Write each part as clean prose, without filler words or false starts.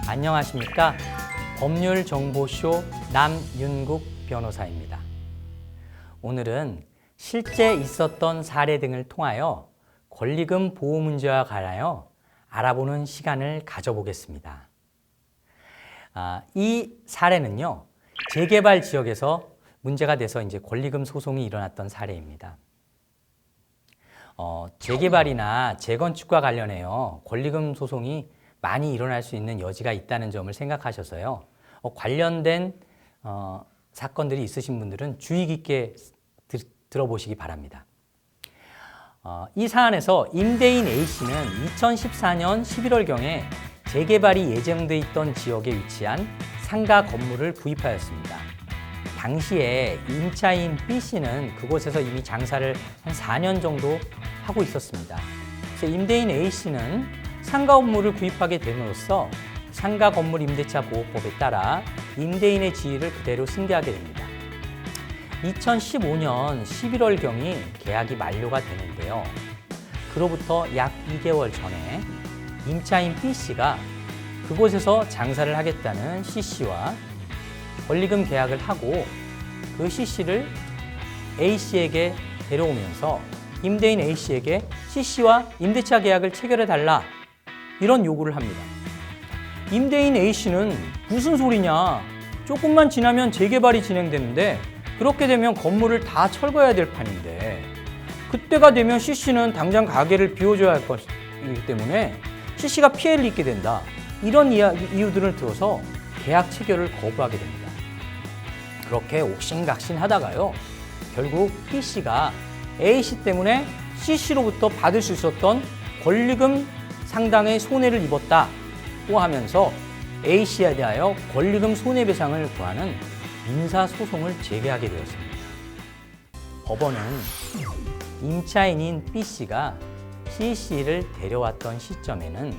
안녕하십니까? 법률정보쇼 남윤국 변호사입니다. 오늘은 실제 있었던 사례 등을 통하여 권리금 보호 문제와 관하여 알아보는 시간을 가져보겠습니다. 이 사례는요, 재개발 지역에서 문제가 돼서 이제 권리금 소송이 일어났던 사례입니다. 재개발이나 재건축과 관련해요, 권리금 소송이 많이 일어날 수 있는 여지가 있다는 점을 생각하셔서요, 관련된 사건들이 있으신 분들은 주의 깊게 들어보시기 바랍니다. 이 사안에서 임대인 A씨는 2014년 11월경에 재개발이 예정돼 있던 지역에 위치한 상가 건물을 구입하였습니다. 당시에 임차인 B씨는 그곳에서 이미 장사를 한 4년 정도 하고 있었습니다. 그래서 임대인 A씨는 상가 건물을 구입하게 됨으로써 상가 건물 임대차 보호법에 따라 임대인의 지위를 그대로 승계하게 됩니다. 2015년 11월경이 계약이 만료가 되는데요. 그로부터 약 2개월 전에 임차인 B씨가 그곳에서 장사를 하겠다는 C씨와 권리금 계약을 하고 그 C씨를 A씨에게 데려오면서 임대인 A씨에게 C씨와 임대차 계약을 체결해달라, 이런 요구를 합니다. 임대인 A씨는 무슨 소리냐, 조금만 지나면 재개발이 진행되는데 그렇게 되면 건물을 다 철거해야 될 판인데 그때가 되면 C씨는 당장 가게를 비워줘야 할 것이기 때문에 C씨가 피해를 입게 된다, 이런 이유들을 들어서 계약 체결을 거부하게 됩니다. 그렇게 옥신각신 하다가요, 결국 B씨가 A씨 때문에 C씨로부터 받을 수 있었던 권리금 상당의 손해를 입었다고 하면서 A씨에 대하여 권리금 손해배상을 구하는 민사소송을 제기하게 되었습니다. 법원은 임차인인 B씨가 C씨를 데려왔던 시점에는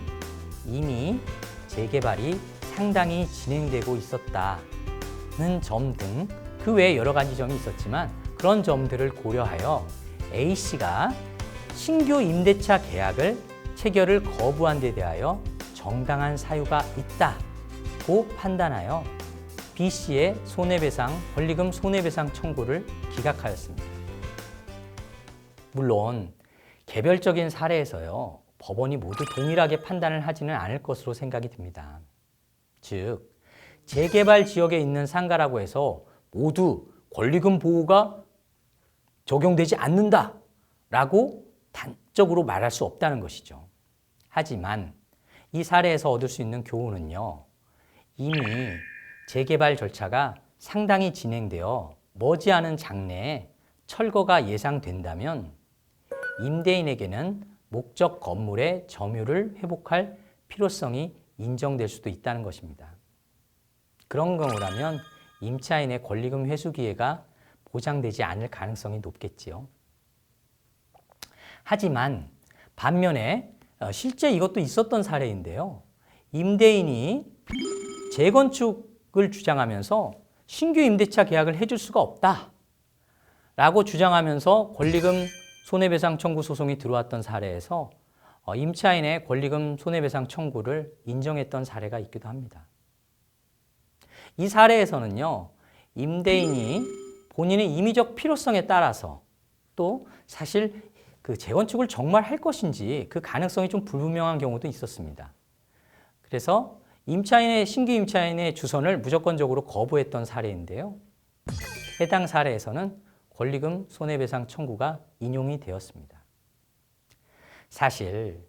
이미 재개발이 상당히 진행되고 있었다는 점 등 그 외에 여러 가지 점이 있었지만 그런 점들을 고려하여 A씨가 신규 임대차 계약을 체결을 거부한 데 대하여 정당한 사유가 있다고 판단하여 B씨의 권리금 손해배상 청구를 기각하였습니다. 물론 개별적인 사례에서요, 법원이 모두 동일하게 판단을 하지는 않을 것으로 생각이 듭니다. 즉, 재개발 지역에 있는 상가라고 해서 모두 권리금 보호가 적용되지 않는다라고 단적으로 말할 수 없다는 것이죠. 하지만 이 사례에서 얻을 수 있는 교훈은요, 이미 재개발 절차가 상당히 진행되어 머지않은 장래에 철거가 예상된다면 임대인에게는 목적 건물의 점유를 회복할 필요성이 인정될 수도 있다는 것입니다. 그런 경우라면 임차인의 권리금 회수 기회가 보장되지 않을 가능성이 높겠지요. 하지만 반면에 실제 이것도 있었던 사례인데요. 임대인이 재건축을 주장하면서 신규 임대차 계약을 해줄 수가 없다라고 주장하면서 권리금 손해배상 청구 소송이 들어왔던 사례에서 임차인의 권리금 손해배상 청구를 인정했던 사례가 있기도 합니다. 이 사례에서는요, 임대인이 본인의 임의적 필요성에 따라서 또 사실 그 재건축을 정말 할 것인지 그 가능성이 좀 불분명한 경우도 있었습니다. 그래서 신규 임차인의 주선을 무조건적으로 거부했던 사례인데요. 해당 사례에서는 권리금 손해배상 청구가 인용이 되었습니다. 사실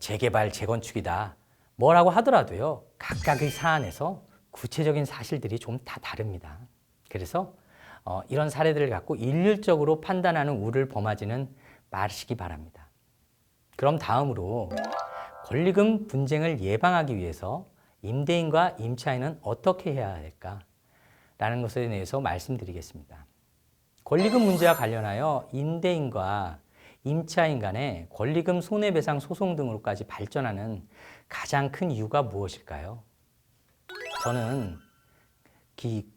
재개발, 재건축이다 뭐라고 하더라도요, 각각의 사안에서 구체적인 사실들이 좀 다 다릅니다. 그래서 이런 사례들을 갖고 일률적으로 판단하는 우를 범하지는 마시기 바랍니다. 그럼 다음으로 권리금 분쟁을 예방하기 위해서 임대인과 임차인은 어떻게 해야 할까라는 것에 대해서 말씀드리겠습니다. 권리금 문제와 관련하여 임대인과 임차인 간의 권리금 손해배상 소송 등으로까지 발전하는 가장 큰 이유가 무엇일까요? 저는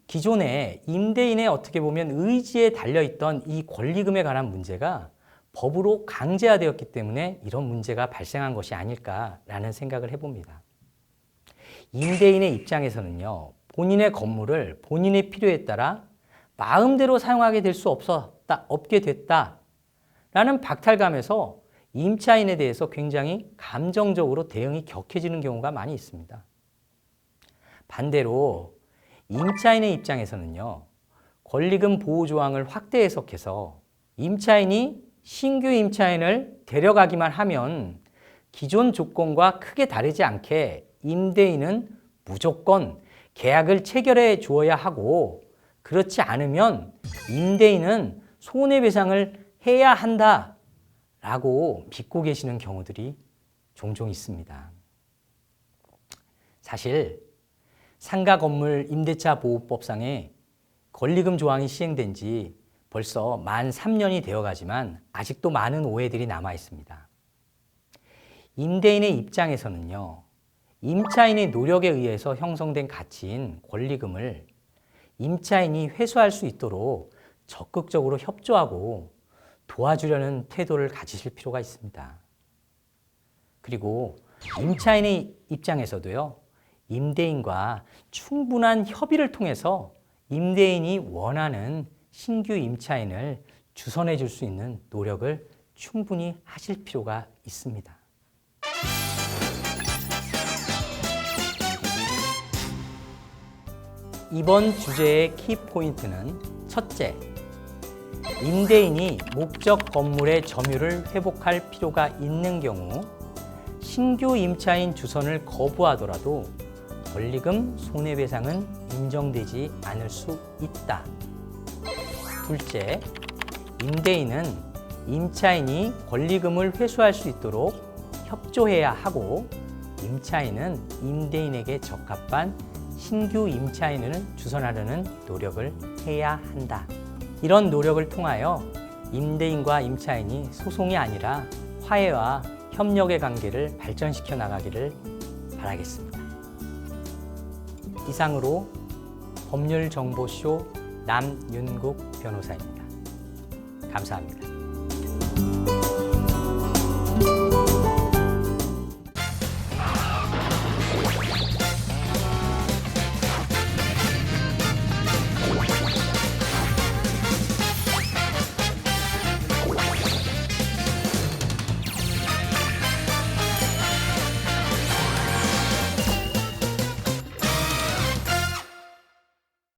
기존에 임대인의 어떻게 보면 의지에 달려있던 이 권리금에 관한 문제가 법으로 강제화되었기 때문에 이런 문제가 발생한 것이 아닐까라는 생각을 해봅니다. 임대인의 입장에서는요, 본인의 건물을 본인의 필요에 따라 마음대로 사용하게 될 수 없게 됐다라는 박탈감에서 임차인에 대해서 굉장히 감정적으로 대응이 격해지는 경우가 많이 있습니다. 반대로 임차인의 입장에서는요, 권리금 보호 조항을 확대 해석해서 임차인이 신규 임차인을 데려가기만 하면 기존 조건과 크게 다르지 않게 임대인은 무조건 계약을 체결해 주어야 하고, 그렇지 않으면 임대인은 손해배상을 해야 한다라고 믿고 계시는 경우들이 종종 있습니다. 사실 상가 건물 임대차 보호법상에 권리금 조항이 시행된 지 벌써 만 3년이 되어가지만 아직도 많은 오해들이 남아 있습니다. 임대인의 입장에서는요, 임차인의 노력에 의해서 형성된 가치인 권리금을 임차인이 회수할 수 있도록 적극적으로 협조하고 도와주려는 태도를 가지실 필요가 있습니다. 그리고 임차인의 입장에서도요, 임대인과 충분한 협의를 통해서 임대인이 원하는 신규 임차인을 주선해 줄 수 있는 노력을 충분히 하실 필요가 있습니다. 이번 주제의 키포인트는 첫째, 임대인이 목적 건물의 점유를 회복할 필요가 있는 경우 신규 임차인 주선을 거부하더라도 권리금 손해배상은 인정되지 않을 수 있다. 둘째, 임대인은 임차인이 권리금을 회수할 수 있도록 협조해야 하고, 임차인은 임대인에게 적합한 신규 임차인을 주선하려는 노력을 해야 한다. 이런 노력을 통하여 임대인과 임차인이 소송이 아니라 화해와 협력의 관계를 발전시켜 나가기를 바라겠습니다. 이상으로 법률정보쇼 남윤국 변호사입니다. 감사합니다.